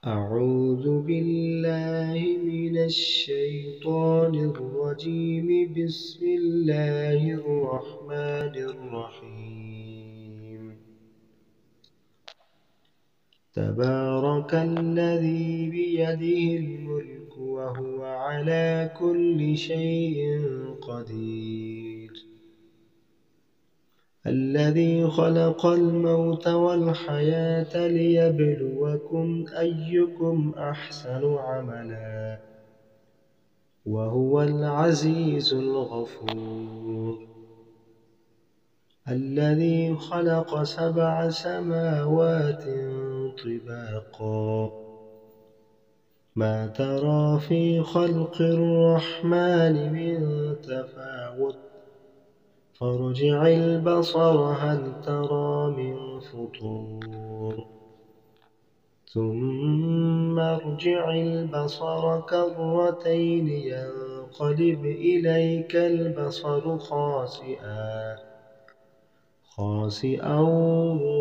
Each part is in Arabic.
أعوذ بالله من الشيطان الرجيم. بسم الله الرحمن الرحيم. تبارك الذي بيده الملك وهو على كل شيء قدير. الذي خلق الموت والحياة ليبلوكم أيكم أحسن عملا وهو العزيز الغفور. الذي خلق 7 سماوات طباقا ما ترى في خلق الرحمن من تفاوت فارجع البصر هل ترى من فطور ثم ارجع البصر كرتين ينقلب إليك البصر خاسئا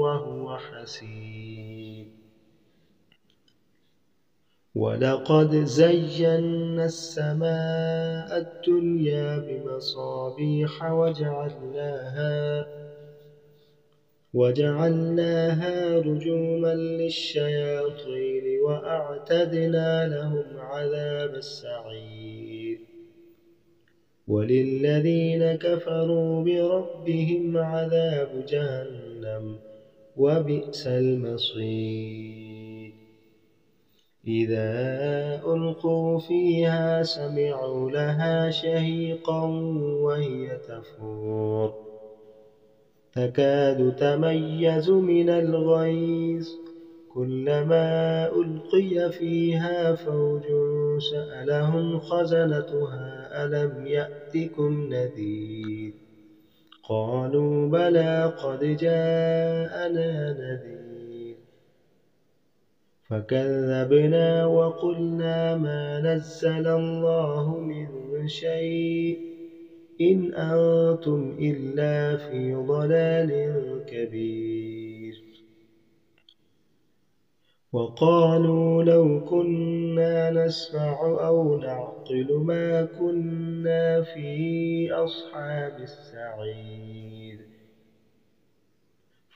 وهو حسير. ولقد زينا السماء الدنيا بمصابيح وجعلناها رجوما للشياطين وأعتدنا لهم عذاب السعير. وللذين كفروا بربهم عذاب جهنم وبئس المصير. إذا ألقوا فيها سمعوا لها شهيقا وهي تفور تكاد تميز من الغيظ كلما ألقي فيها فوج سألهم خزنتها ألم يأتكم نذير قالوا بلى قد جاءنا نذير فكذبنا وقلنا ما نزل الله من شيء إن أنتم إلا في ضلال كبير. وقالوا لو كنا نسمع أو نعقل ما كنا في أصحاب السعير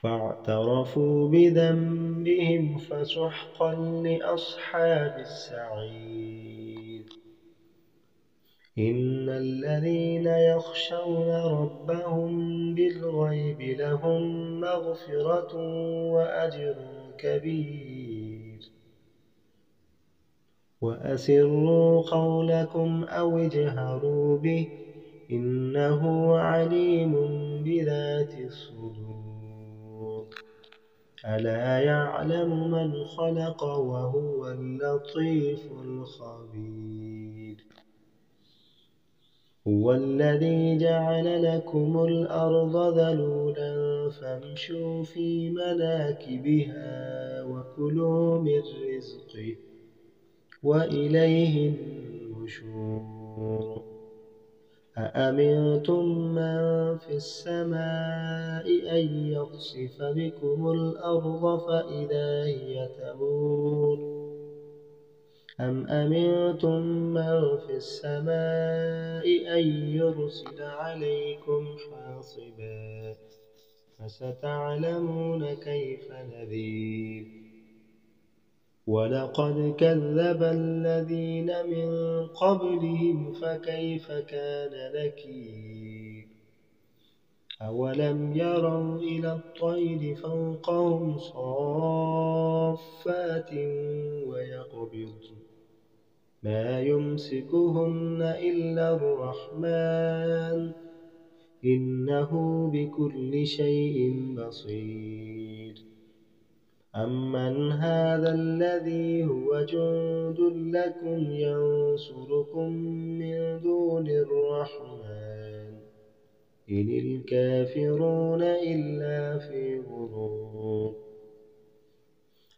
فاعترفوا بذنبهم فسحقا لأصحاب السعير. إن الذين يخشون ربهم بالغيب لهم مغفرة وأجر كبير. وأسروا قولكم أو اجهروا به إنه عليم بذات الصدور. ألا يعلم من خلق وهو اللطيف الخبير. هو الذي جعل لكم الأرض ذلولا فامشوا في مناكبها وكلوا من رزقه وإليه النشور. أأمنتم من في السماء أن يخسف بكم الأرض فإذا هي تمور أم أمنتم من في السماء أن يرسل عليكم حاصبا فستعلمون كيف نذير. ولقد كذب الذين من قبلهم فكيف كان نكير. أولم يروا إلى الطير فوقهم صافات ويقبضن ما يمسكهن إلا الرحمن إنه بكل شيء بصير. أمن هذا الذي هو جند لكم ينصركم من دون الرحمن إن الكافرون إلا في غرور.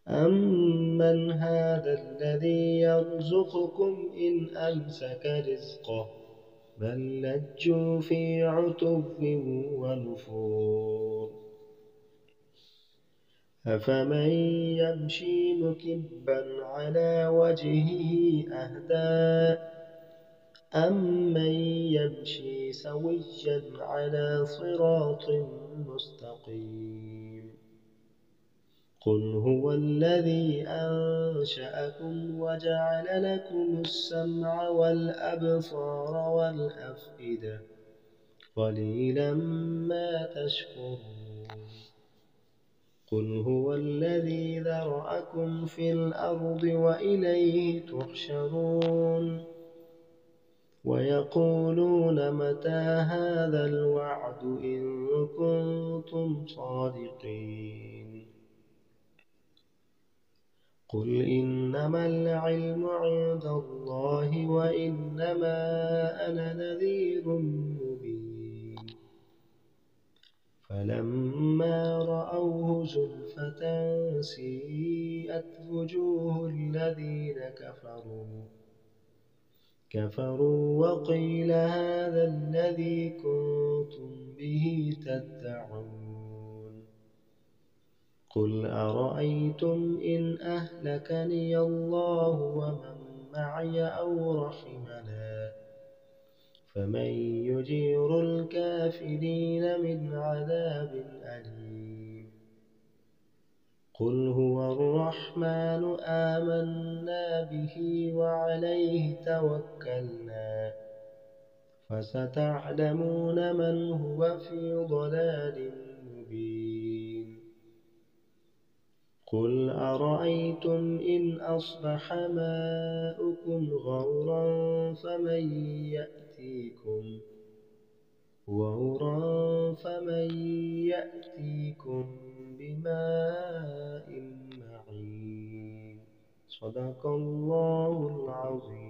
أمن هذا الذي يرزقكم إن أمسك رزقه بل لجوا في عتب ونفور. أفمن يمشي مكبا على وجهه أهدى أمن يمشي سويا على صراط مستقيم قل هو الذي أنشأكم وجعل لكم السمع والأبصار والأفئدة قليلا ما تشكرون قل هو الذي ذرأكم في الأرض وإليه تحشرون ويقولون متى هذا الوعد إن كنتم صادقين قل إنما العلم عند الله وإنما أنا نذير مبين فلما رأوه زلفة سيئت وجوه الذين كفروا وقيل هذا الذي كنتم به تدعون قل أرأيتم إن أهلكني الله ومن معي أو رحمنا فمن يجير الكافرين من عذاب أليم قل هو الرحمن آمنا به وعليه توكلنا فستعلمون من هو في ضلال مبين قل أرأيتم إن أصبح ماؤكم غورا فمن يأتيكم بماء معين صدق الله العظيم.